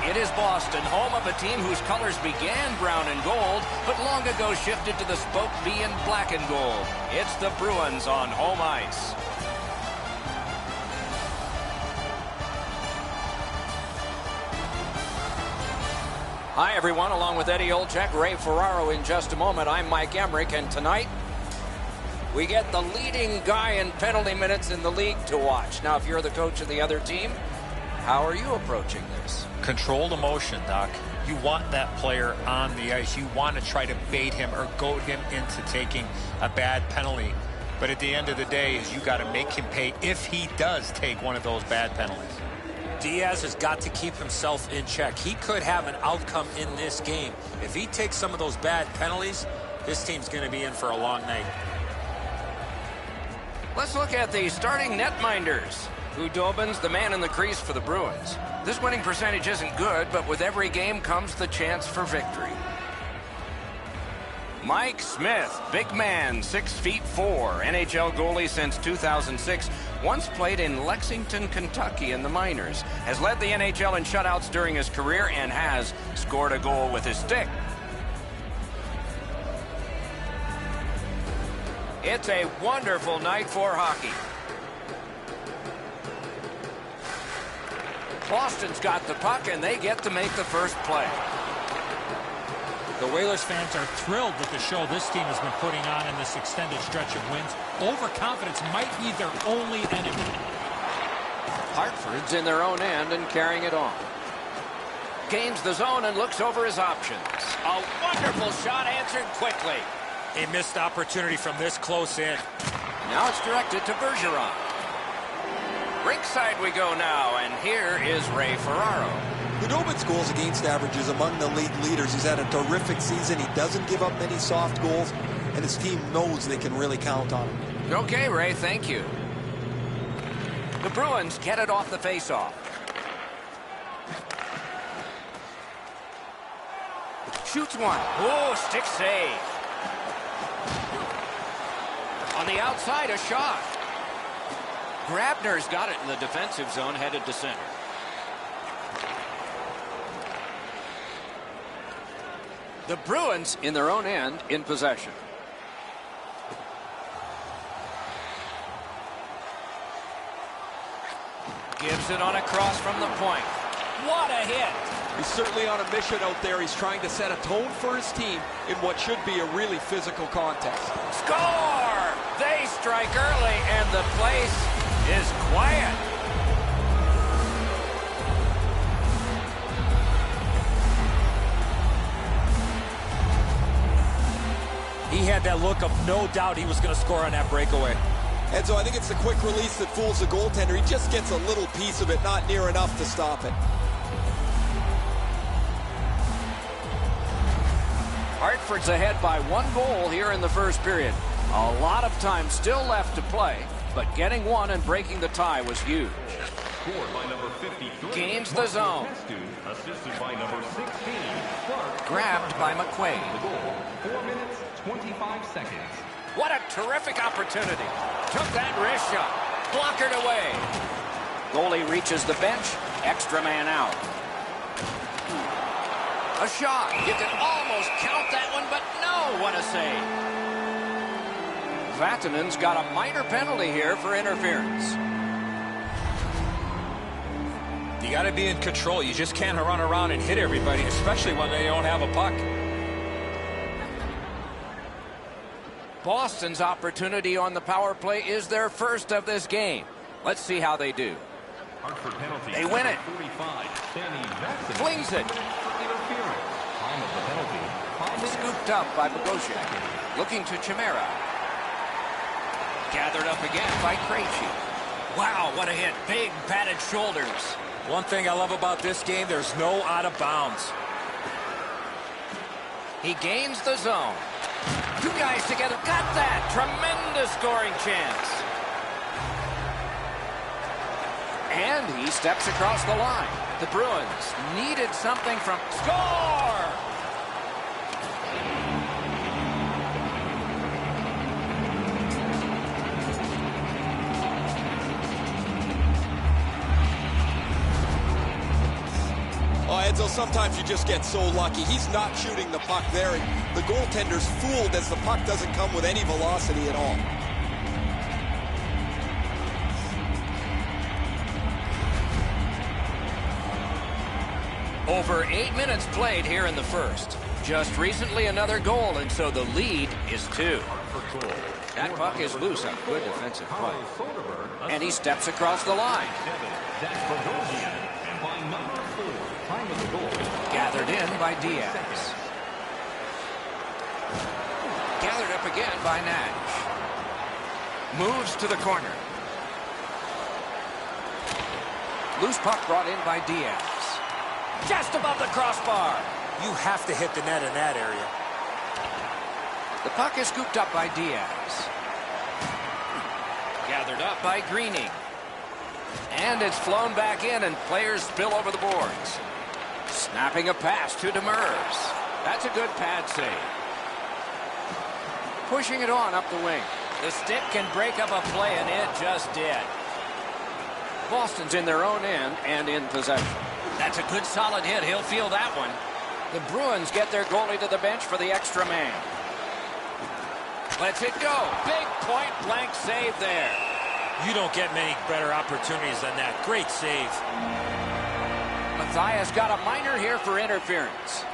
It is Boston, home of a team whose colors began brown and gold, but long ago shifted to the spoke B in black and gold. It's the Bruins on home ice. Hi, everyone. Along with Eddie Olczyk, Ray Ferraro in just a moment. I'm Mike Emmerich, and tonight we get the leading guy in penalty minutes in the league to watch. Now, if you're the coach of the other team, how are you approaching this? Controlled emotion, Doc. You want that player on the ice. You want to try to bait him or goad him into taking a bad penalty. But at the end of the day, is you got to make him pay if he does take one of those bad penalties. Diaz has got to keep himself in check. He could have an outcome in this game. If he takes some of those bad penalties, this team's going to be in for a long night. Let's look at the starting netminders. Hudobin's the man in the crease for the Bruins. This winning percentage isn't good, but with every game comes the chance for victory. Mike Smith, big man, 6'4", NHL goalie since 2006, once played in Lexington, Kentucky in the minors, has led the NHL in shutouts during his career and has scored a goal with his stick. It's a wonderful night for hockey. Boston's got the puck, and they get to make the first play. The Whalers fans are thrilled with the show this team has been putting on in this extended stretch of wins. Overconfidence might be their only enemy. Hartford's in their own end and carrying it on. Gains the zone and looks over his options. A wonderful shot answered quickly. A missed opportunity from this close in. Now it's directed to Bergeron. Rinkside we go now, and here is Ray Ferraro. Hudobin's goals against average is among the league leaders. He's had a terrific season. He doesn't give up many soft goals, and his team knows they can really count on him. Okay, Ray, thank you. The Bruins get it off the faceoff. Shoots one. Oh, stick save. On the outside, a shot. Grabner's got it in the defensive zone, headed to center. The Bruins in their own end in possession. Gives it on a cross from the point. What a hit! He's certainly on a mission out there. He's trying to set a tone for his team in what should be a really physical contest. Score! They strike early, and the place is quiet. He had that look of no doubt he was going to score on that breakaway. And so I think it's the quick release that fools the goaltender. He just gets a little piece of it, not near enough to stop it. Hartford's ahead by 1 goal here in the first period. A lot of time still left to play, but getting one and breaking the tie was huge. Gains the zone. Grabbed by McQuaid. 4 minutes, 25 seconds. What a terrific opportunity. Took that wrist shot. Blockered away. Goalie reaches the bench. Extra man out. A shot. You can almost count that one, but no, what a save. Vatanen's got a minor penalty here for interference. You got to be in control. You just can't run around and hit everybody, especially when they don't have a puck. Boston's opportunity on the power play is their first of this game. Let's see how they do. They win it. Flings it. Scooped up by Bogosian. Looking to Chimera. Gathered up again by Krejci. Wow, what a hit. Big padded shoulders. One thing I love about this game, there's no out of bounds. He gains the zone. 2 guys together. Got that. Tremendous scoring chance. And he steps across the line. The Bruins needed something from... Score! Edzo, sometimes you just get so lucky. He's not shooting the puck there, and the goaltender's fooled as the puck doesn't come with any velocity at all. Over 8 minutes played here in the first. Just recently another goal, and so the lead is 2. That puck is loose on good defensive play. And he steps across the line. Gathered in by Diaz. Gathered up again by Nash. Moves to the corner. Loose puck brought in by Diaz. Just above the crossbar. You have to hit the net in that area. The puck is scooped up by Diaz. Gathered up by Greening. And it's flown back in, and players spill over the boards. Snapping a pass to Demers. That's a good pad save. Pushing it on up the wing. The stick can break up a play, and it just did. Boston's in their own end and in possession. That's a good solid hit. He'll feel that one. The Bruins get their goalie to the bench for the extra man. Lets it go. Big point-blank save there. You don't get many better opportunities than that. Great save. Matthias got a minor here for interference.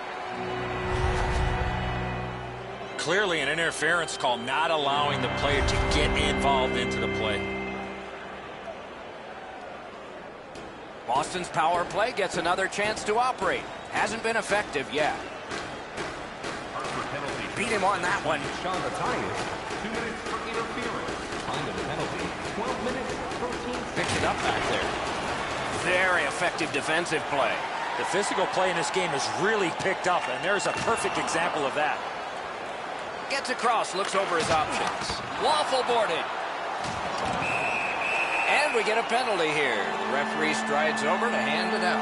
Clearly an interference call, not allowing the player to get involved into the play. Boston's power play gets another chance to operate. Hasn't been effective yet. Beat him on that one. 2 minutes for interference. Time of the penalty, 12 minutes, 13 seconds. Picked it up back there. Very effective defensive play. The physical play in this game has really picked up, and there's a perfect example of that. Gets across, looks over his options. Waffle boarded. And we get a penalty here. The referee strides over to hand it out.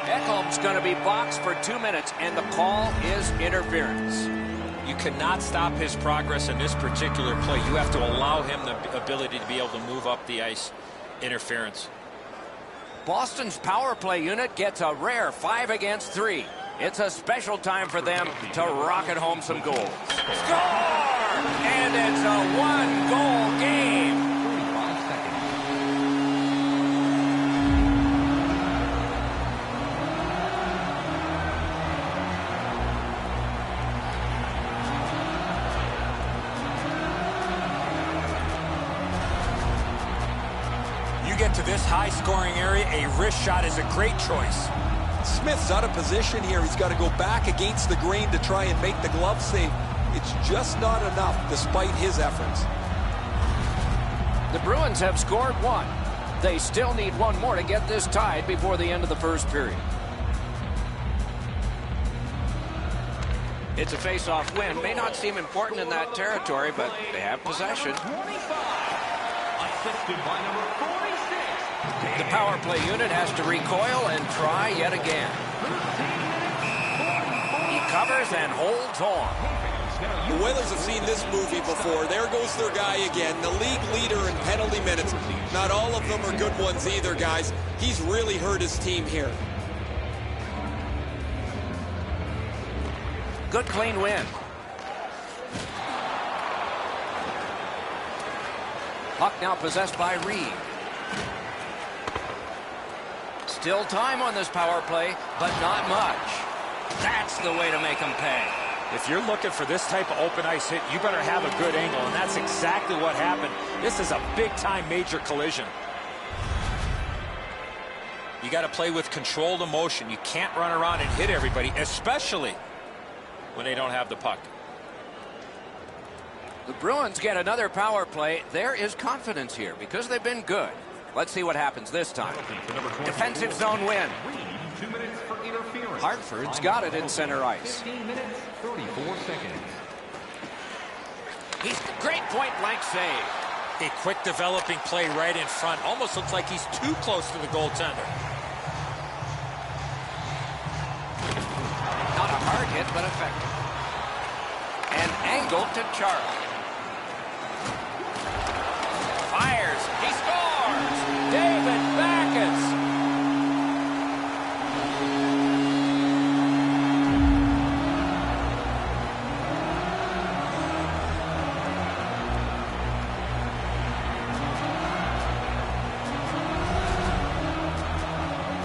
Ekholm's going to be boxed for 2 minutes, and the call is interference. You cannot stop his progress in this particular play. You have to allow him the ability to be able to move up the ice. Interference. Boston's power play unit gets a rare 5 against 3. It's a special time for them to rocket home some goals. Score! And it's a 1-goal game. Get to this high-scoring area, a wrist shot is a great choice. Smith's out of position here. He's got to go back against the grain to try and make the glove save. It's just not enough despite his efforts. The Bruins have scored 1. They still need 1 more to get this tied before the end of the first period. It's a face-off win. May not seem important in that territory, but they have possession. Assisted by number 46. The power play unit has to recoil and try yet again. He covers and holds on. The Whalers have seen this movie before. There goes their guy again, the league leader in penalty minutes. Not all of them are good ones either, guys. He's really hurt his team here. Good clean win. Puck now possessed by Reed. Still time on this power play, but not much. That's the way to make them pay. If you're looking for this type of open ice hit, you better have a good angle, and that's exactly what happened. This is a big-time major collision. You got to play with controlled emotion. You can't run around and hit everybody, especially when they don't have the puck. The Bruins get another power play. There is confidence here because they've been good. Let's see what happens this time. Defensive zone win. 2 minutes for interference. Hartford's got it in center ice. 15 minutes, 34 seconds. He's great point-blank save. A quick developing play right in front. Almost looks like he's too close to the goaltender. Not a hard hit, but effective. And angled to Charlie. Fires. He scores. David Backes.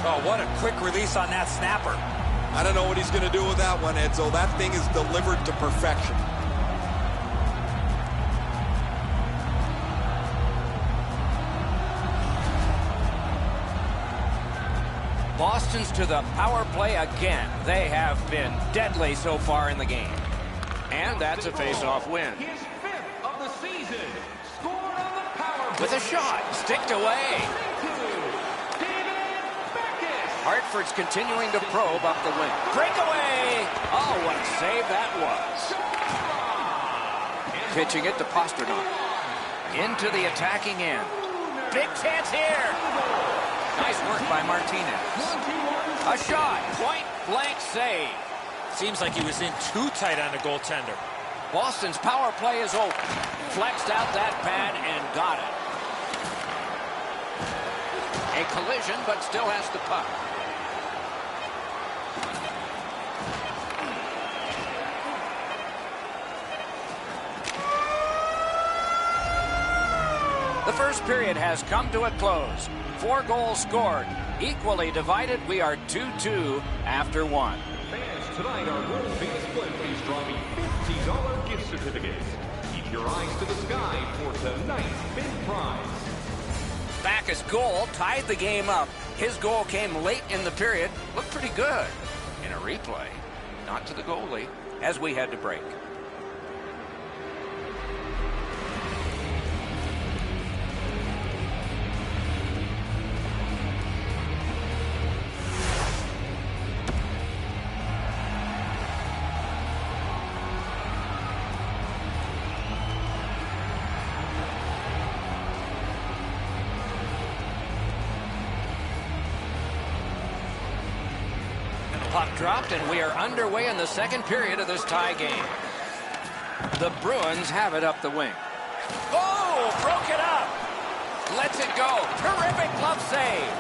Oh, what a quick release on that snapper. I don't know what he's going to do with that one, Edzo. That thing is delivered to perfection. Boston's to the power play again. They have been deadly so far in the game. And that's a face-off win. His 5th of the season. Scored on the power play. With a shot, sticked away. Hartford's continuing to probe up the wing. Breakaway! Oh, what a save that was. Pitching it to Pasternak. Into the attacking end. Big chance here. Nice work by Martinez. A shot. Point-blank save. Seems like he was in too tight on the goaltender. Boston's power play is open. Flexed out that pad and got it. A collision, but still has the puck. The first period has come to a close. 4 goals scored. Equally divided, we are 2-2 after 1. Fans tonight are world famous Blendface dropping $50 gift certificates. Keep your eyes to the sky for tonight's big prize. Back's goal tied the game up. His goal came late in the period. Looked pretty good in a replay. Not to the goalie as we had to break. Puck dropped, and we are underway in the second period of this tie game. The Bruins have it up the wing. Oh, broke it up. Lets it go. Terrific glove save.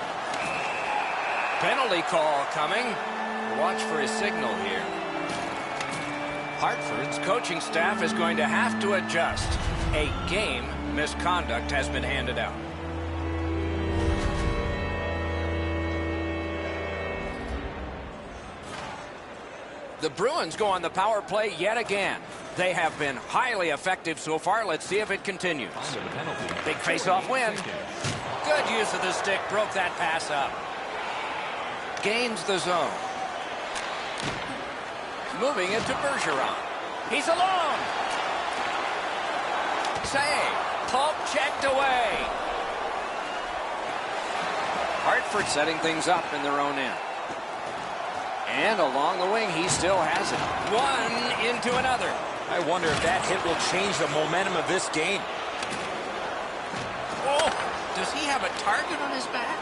Penalty call coming. Watch for his signal here. Hartford's coaching staff is going to have to adjust. A game misconduct has been handed out. The Bruins go on the power play yet again. They have been highly effective so far. Let's see if it continues. Big face-off win. Good use of the stick. Broke that pass up. Gains the zone. Moving it to Bergeron. He's alone. Save. Poke checked away. Hartford setting things up in their own end. And along the wing, he still has it. One into another. I wonder if that hit will change the momentum of this game. Oh, does he have a target on his back?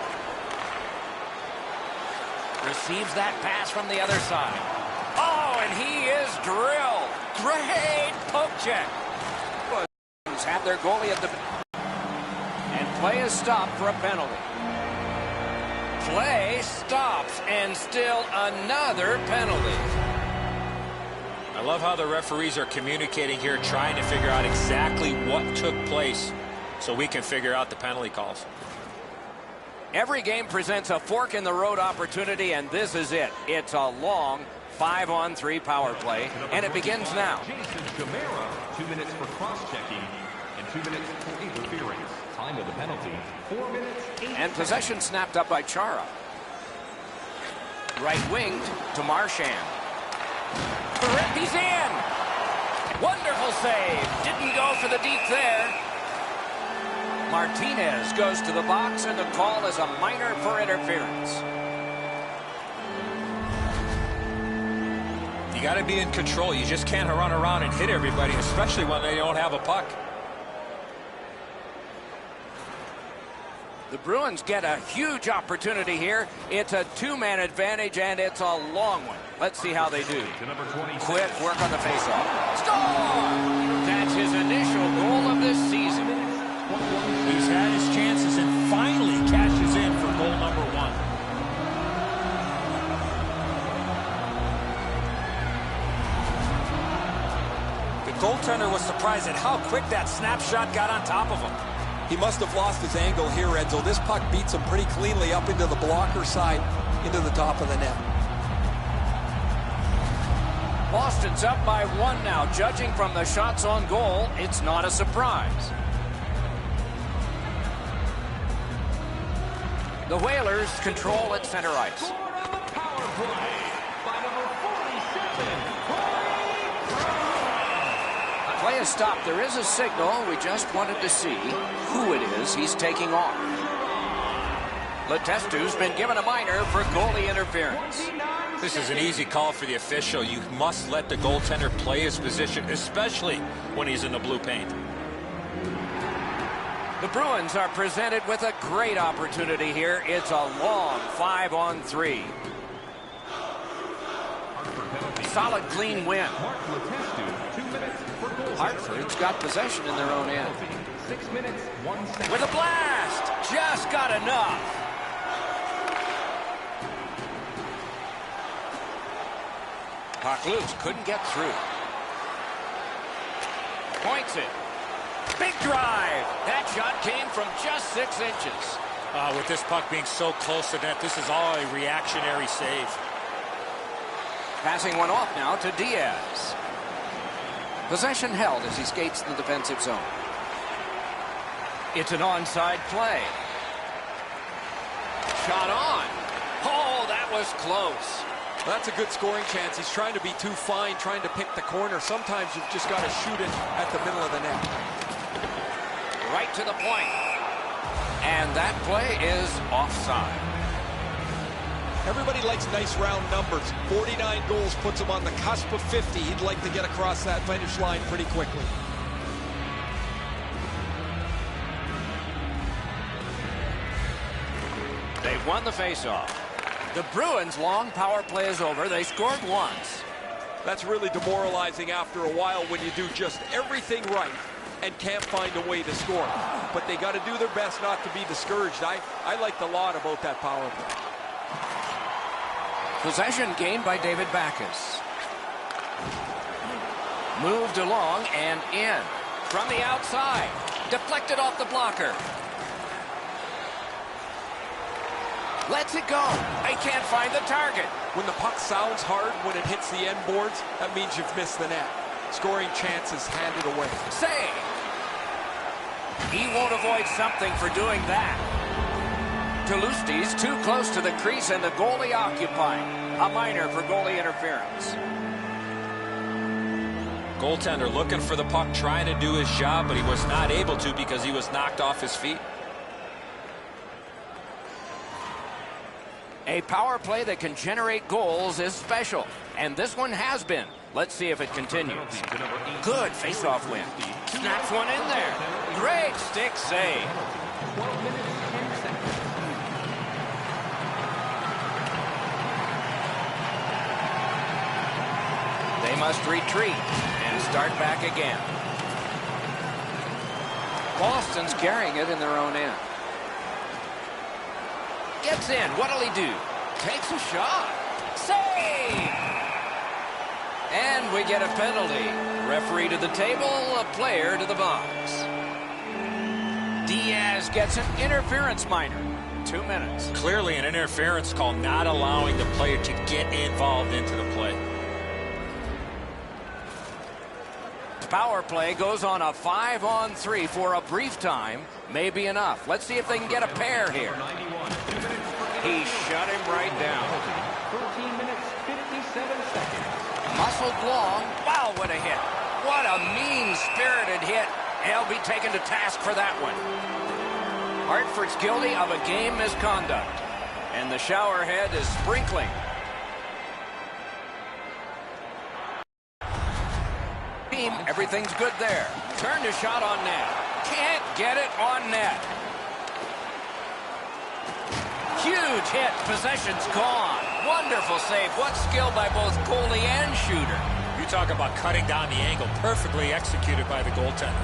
Receives that pass from the other side. Oh, and he is drilled. Great poke check. Bruins have their goalie at the... And play is stopped for a penalty. Play stops, and still another penalty. I love how the referees are communicating here, trying to figure out exactly what took place so we can figure out the penalty calls. Every game presents a fork-in-the-road opportunity, and this is it. It's a long 5-on-3 power play, and it begins now. 2 minutes for cross-checking and 2 minutes for interference. Time of the penalty, 4 minutes, 8 And possession snapped up by Chara. Right winged to Marchand. He's in! Wonderful save. Didn't go for the deep there. Martinez goes to the box, and the call is a minor for interference. You got to be in control. You just can't run around and hit everybody, especially when they don't have a puck. The Bruins get a huge opportunity here. It's a 2-man advantage, and it's a long one. Let's see how they do. Quick work on the faceoff. Score! That's his initial goal of this season. He's had his chances and finally cashes in for goal number 1. The goaltender was surprised at how quick that snapshot got on top of him. He must have lost his angle here, Enzo. This puck beats him pretty cleanly up into the blocker side, into the top of the net. Boston's up by 1 now. Judging from the shots on goal, it's not a surprise. The Whalers control at center ice. Play is stopped. There is a signal. We just wanted to see who it is he's taking off. Letestu's been given a minor for goalie interference. This is an easy call for the official. You must let the goaltender play his position, especially when he's in the blue paint. The Bruins are presented with a great opportunity here. It's a long 5-on-3. Solid, clean win. Hartford's got possession in their own end. 6 minutes, 1 second. With a blast! Just got enough. Puck loose, couldn't get through. Points it. Big drive. That shot came from just 6 inches. With this puck being so close to net, this is all a reactionary save. Passing one off now to Diaz. Possession held as he skates the defensive zone. It's an onside play. Shot on. Oh, that was close. That's a good scoring chance. He's trying to be too fine, trying to pick the corner. Sometimes you've just got to shoot it at the middle of the net. Right to the point. And that play is offside. Everybody likes nice round numbers. 49 goals puts him on the cusp of 50. He'd like to get across that finish line pretty quickly. They've won the faceoff. The Bruins' long power play is over. They scored once. That's really demoralizing after a while when you do just everything right and can't find a way to score. But they got to do their best not to be discouraged. I liked a lot about that power play. Possession gained by David Backes. Moved along and in. From the outside. Deflected off the blocker. Lets it go. They can't find the target. When the puck sounds hard when it hits the end boards, that means you've missed the net. Scoring chances handed away. Save. He won't avoid something for doing that. Toulousti's too close to the crease and the goalie occupying. A minor for goalie interference. Goaltender looking for the puck, trying to do his job, but he was not able to because he was knocked off his feet. A power play that can generate goals is special, and this one has been. Let's see if it continues. Good face-off win. Snaps one in there. Great stick save. 12 minutes, 10 seconds. They must retreat and start back again. Boston's carrying it in their own end. Gets in. What'll he do? Takes a shot. Save! And we get a penalty. Referee to the table, a player to the box. Diaz gets an interference minor. 2 minutes. Clearly an interference call, not allowing the player to get involved into the play. Power play goes on a 5-on-3 for a brief time. May be enough. Let's see if they can get a pair here. He shut him right down. 13 minutes, 57 seconds. Muscled long. Wow, what a hit. What a mean-spirited hit. He'll be taken to task for that one. Hartford's guilty of a game misconduct. And the showerhead is sprinkling. Everything's good there. Turned a shot on net. Can't get it on net. Huge hit. Possession's gone. Wonderful save. What skill by both goalie and shooter. You talk about cutting down the angle. Perfectly executed by the goaltender.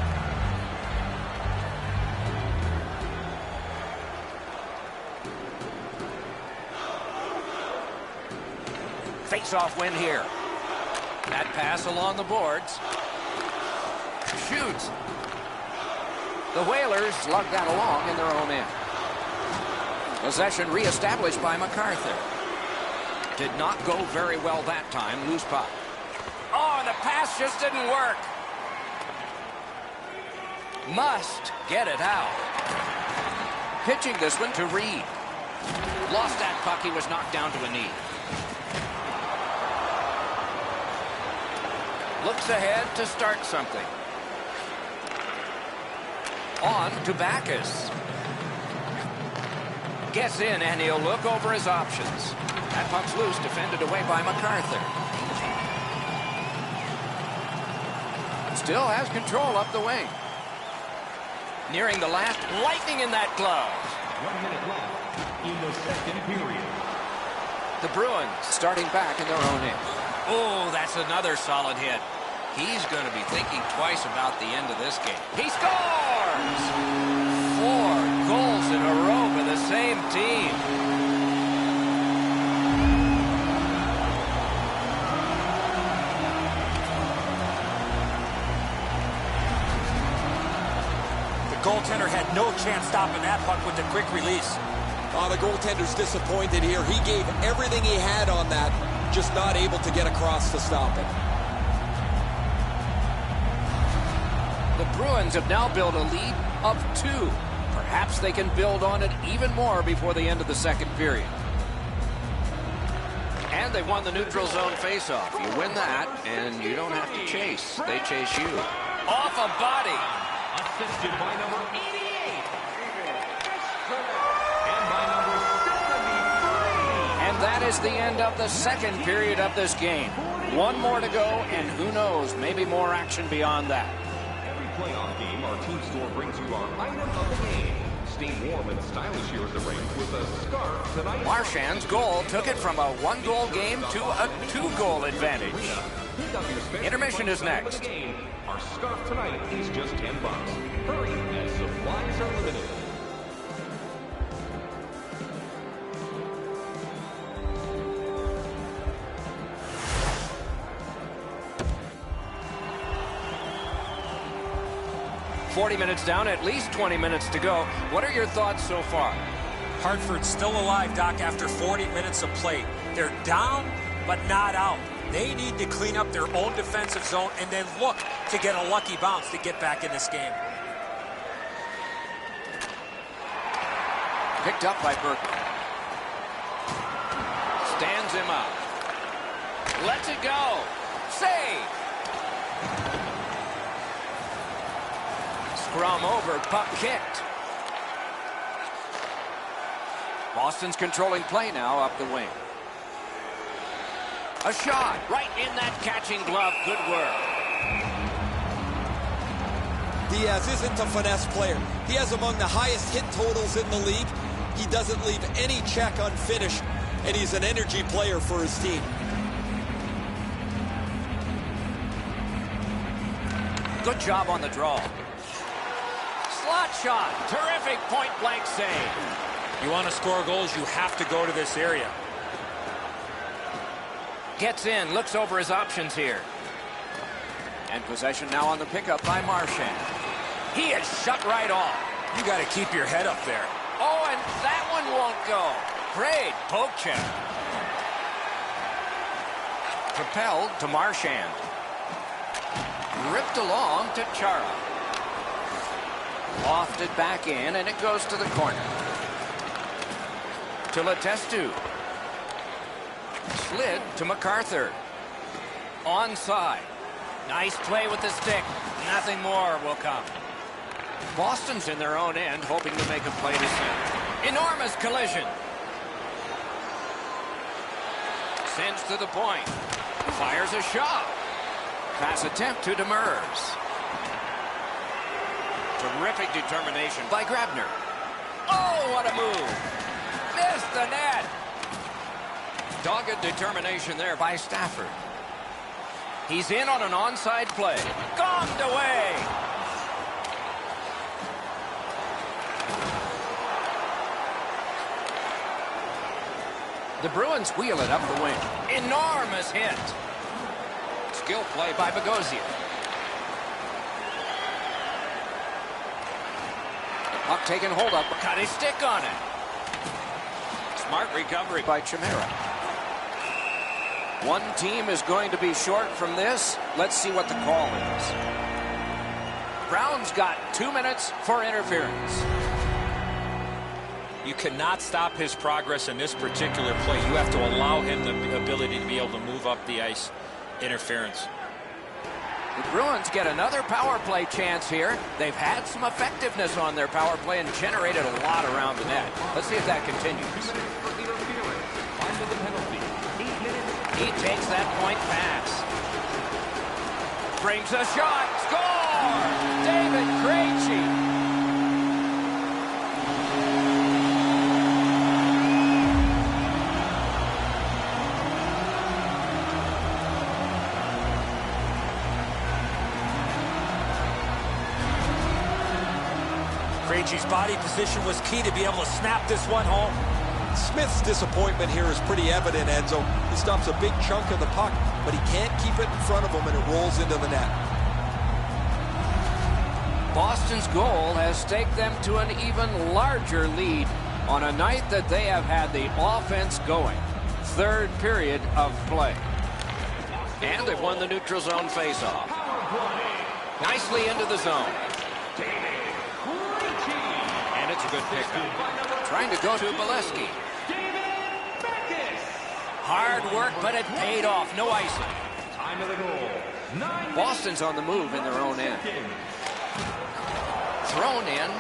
Face-off win here. That pass along the boards. Shoots. The Whalers lug that along in their own end. Possession reestablished by MacArthur. Did not go very well that time. Loose puck. Oh, the pass just didn't work. Must get it out. Pitching this one to Reed. Lost that puck. He was knocked down to a knee. Looks ahead to start something. On to Backus. Gets in, and he'll look over his options. That puck's loose, defended away by MacArthur. Still has control up the wing. Nearing the last, lightning in that glove. 1 minute left in the second period. The Bruins starting back in their own end. Oh, that's another solid hit. He's going to be thinking twice about the end of this game. He scores! 4 goals in a row for the same team. The goaltender had no chance stopping that puck with the quick release. Oh, the goaltender's disappointed here. He gave everything he had on that, just not able to get across to stop it. The Bruins have now built a lead of 2. Perhaps they can build on it even more before the end of the second period. And they won the neutral zone faceoff. You win that, and you don't have to chase. They chase you. Off a body. Assisted by number 88. And by number 73. And that is the end of the second period of this game. 1 more to go, and who knows, maybe more action beyond that. Playoff game, our team store brings you our item of the game. Stay warm and stylish here at the rink with a scarf tonight. Marchand's goal took it from a 1-goal game to a 2-goal advantage. Intermission is next. Our scarf tonight is just $10. Hurry, as supplies are limited. $40 minutes down, at least 20 minutes to go. What are your thoughts so far? Hartford's still alive, Doc, after 40 minutes of play. They're down, but not out. They need to clean up their own defensive zone and then look to get a lucky bounce to get back in this game. Picked up by Burke. Stands him up. Lets it go. Save. Scrum over, puck kicked. Boston's controlling play now up the wing. A shot right in that catching glove. Good work. Diaz isn't a finesse player. He has among the highest hit totals in the league. He doesn't leave any check unfinished, and he's an energy player for his team. Good job on the draw. Slot shot. Terrific point-blank save. You want to score goals, you have to go to this area. Gets in, looks over his options here. And possession now on the pickup by Marchand. He is shut right off. You got to keep your head up there. Oh, and that one won't go. Great poke check. Propelled to Marchand. Ripped along to Chara. Lofted back in, and it goes to the corner. To Letestu. Slid to MacArthur. Onside. Nice play with the stick. Nothing more will come. Boston's in their own end, hoping to make a play to center. Enormous collision. Sends to the point. Fires a shot. Pass attempt to Demers. Terrific determination by Grabner. Oh, what a move. Missed the net. Dogged determination there by Stafford. He's in on an onside play. Gommed away. The Bruins wheel it up the wing. Enormous hit. Skill play by Bogosian. Puck taken hold of. Got his stick on it. Smart recovery by Chimera. One team is going to be short from this. Let's see what the call is. Brown's got 2 minutes for interference. You cannot stop his progress in this particular play. You have to allow him the ability to be able to move up the ice. Interference. The Bruins get another power play chance here. They've had some effectiveness on their power play and generated a lot around the net. Let's see if that continues. He takes that point pass. Brings a shot. Score! David Krejci. Krejci's body position was key to be able to snap this one home. Smith's disappointment here is pretty evident, Enzo. He stops a big chunk of the puck, but he can't keep it in front of him, and it rolls into the net. Boston's goal has staked them to an even larger lead on a night that they have had the offense going. Third period of play. And they've won the neutral zone faceoff. Nicely into the zone. And it's a good pickup. Trying to go to Bolesky. Hard work, but it paid off. No icing. Time of the goal. Boston's on the move in their own end. Thrown in.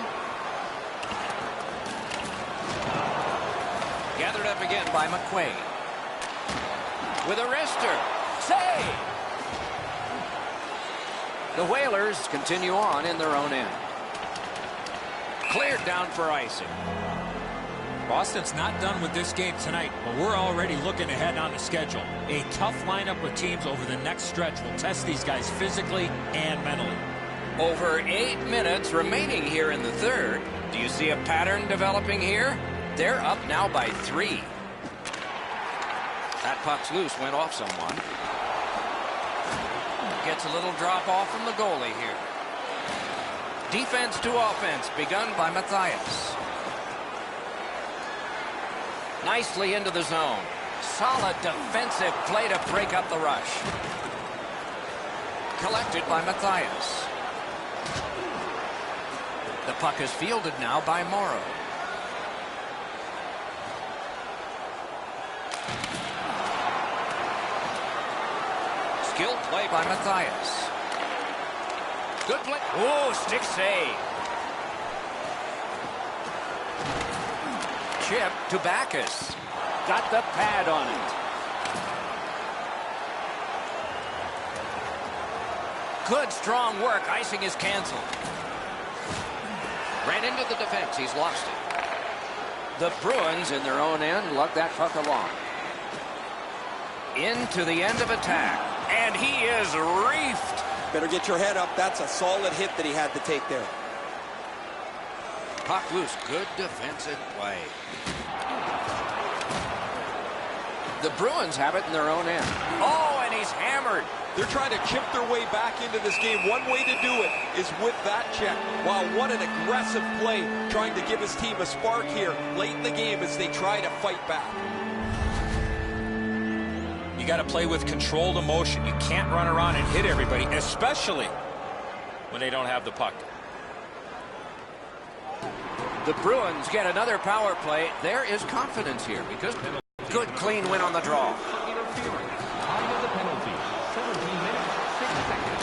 Gathered up again by McQuaid. With a wrister. Save! The Whalers continue on in their own end. Cleared down for icing. Boston's not done with this game tonight, but we're already looking ahead on the schedule. A tough lineup of teams over the next stretch will test these guys physically and mentally. Over 8 minutes remaining here in the third. Do you see a pattern developing here? They're up now by 3. That puck's loose, went off someone. Gets a little drop off from the goalie here. Defense to offense, begun by Matthias. Nicely into the zone. Solid defensive play to break up the rush. Collected by Matthias. The puck is fielded now by Morrow. Skilled play by Matthias. Good play. Oh, stick save. Chip to Backus. Got the pad on it. Good strong work. Icing is canceled. Ran into the defense. He's lost it. The Bruins in their own end lug that puck along. Into the end of attack. And he is reefed. Better get your head up. That's a solid hit that he had to take there. Puck loose. Good defensive play. The Bruins have it in their own end. Oh, and he's hammered. They're trying to chip their way back into this game. One way to do it is with that check. Wow, what an aggressive play, trying to give his team a spark here late in the game as they try to fight back. You got to play with controlled emotion. You can't run around and hit everybody, especially when they don't have the puck. The Bruins get another power play. There is confidence here because good clean win on the draw. Time of the penalty. 17 minutes, 6 seconds.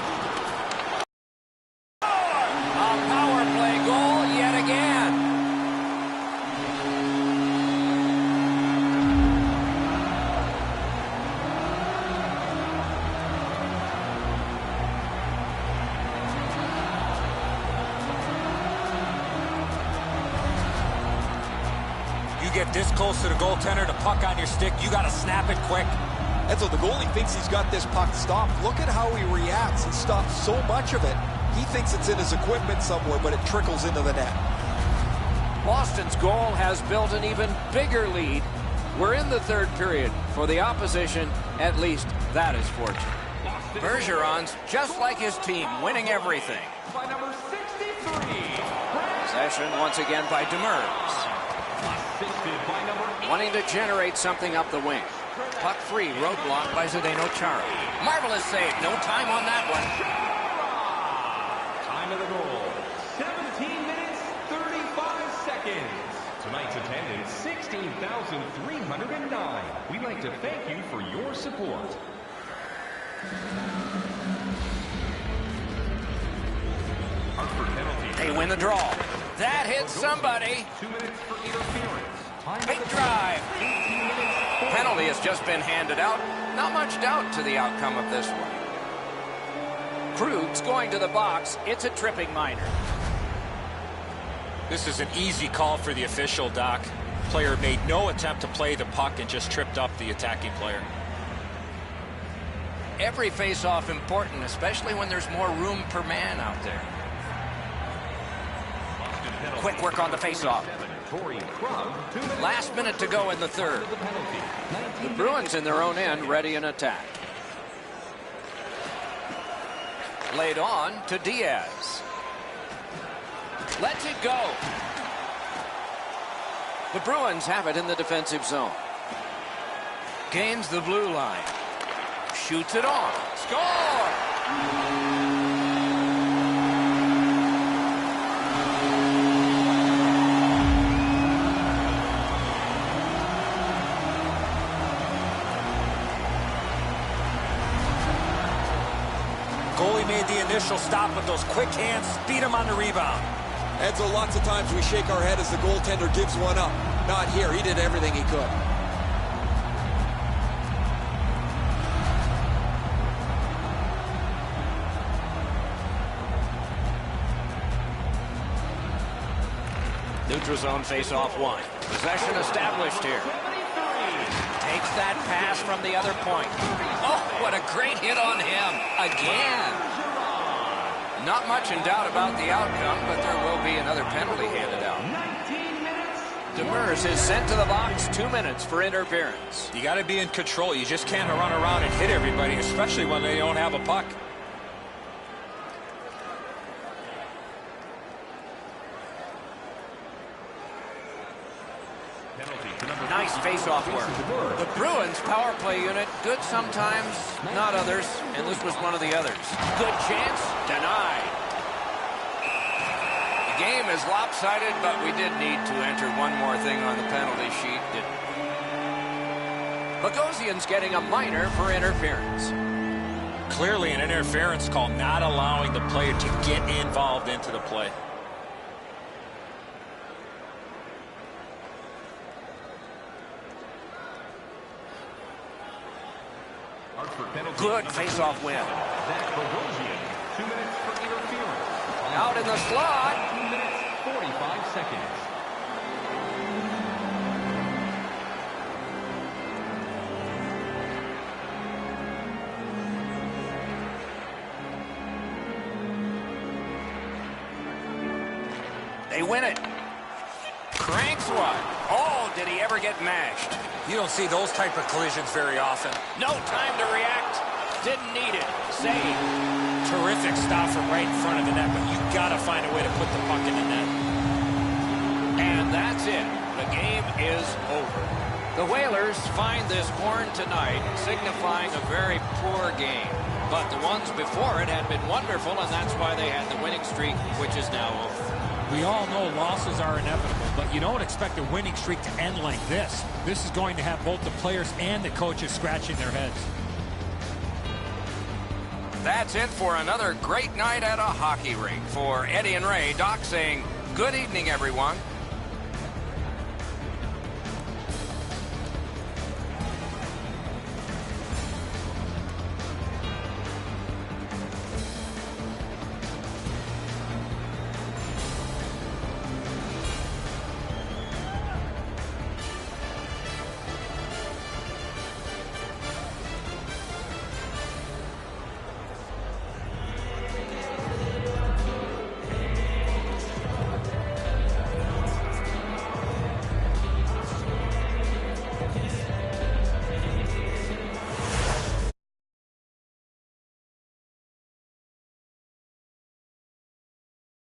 A power play goal yet again. You get this close to the goaltender, the puck on your stick, you got to snap it quick. And so the goalie thinks he's got this puck stopped. Look at how he reacts. He stops so much of it. He thinks it's in his equipment somewhere, but it trickles into the net. Boston's goal has built an even bigger lead. We're in the third period. For the opposition, at least that is fortunate. Bergeron's just like his team, winning everything. By number 63. Possession once again by Demers. Assisted by number 8. Wanting to generate something up the wing. Puck free, roadblock by Zdeno Chara. Marvelous save, no time on that one. Time of the goal, 17 minutes, 35 seconds. Tonight's attendance, 16,309. We'd like to thank you for your support. Hartford penalty. They win the draw. That hits somebody. 2 minutes for interference. Big drive. Penalty has just been handed out. Not much doubt to the outcome of this one. Krug's going to the box. It's a tripping minor. This is an easy call for the official, Doc. Player made no attempt to play the puck and just tripped up the attacking player. Every face-off important, especially when there's more room per man out there. Quick work on the face-off. Last minute to go in the third. The Bruins in their own end, ready in attack. Laid on to Diaz. Lets it go. The Bruins have it in the defensive zone. Gains the blue line. Shoots it on. Score! Goalie made the initial stop with those quick hands, beat him on the rebound. Edzo, lots of times we shake our head as the goaltender gives one up. Not here. He did everything he could. Neutral zone face-off one. Possession established here. Takes that pass from the other point. Oh, what a great hit on him. Again. Not much in doubt about the outcome, but there will be another penalty handed out. Demers is sent to the box. 2 minutes for interference. You got to be in control. You just can't run around and hit everybody, especially when they don't have a puck. Nice face-off work. The Bruins power play unit, good sometimes, not others, and this was one of the others. Good chance, denied. The game is lopsided, but we did need to enter one more thing on the penalty sheet. Bogosian's getting a minor for interference. Clearly an interference call, not allowing the player to get involved into the play. Good face-off win. 2 minutes for interference. Out in the slot. 2 minutes, 45 seconds. They win it. Cranks one. Oh, did he ever get mashed? You don't see those type of collisions very often. No time to react. Didn't need it. Save. Terrific stop from right in front of the net, but you got to find a way to put the puck in the net. And that's it. The game is over. The Whalers find this horn tonight, signifying a very poor game. But the ones before it had been wonderful, and that's why they had the winning streak, which is now over. We all know losses are inevitable, but you don't expect a winning streak to end like this. This is going to have both the players and the coaches scratching their heads. That's it for another great night at a hockey rink. For Eddie and Ray, Doc saying good evening, everyone.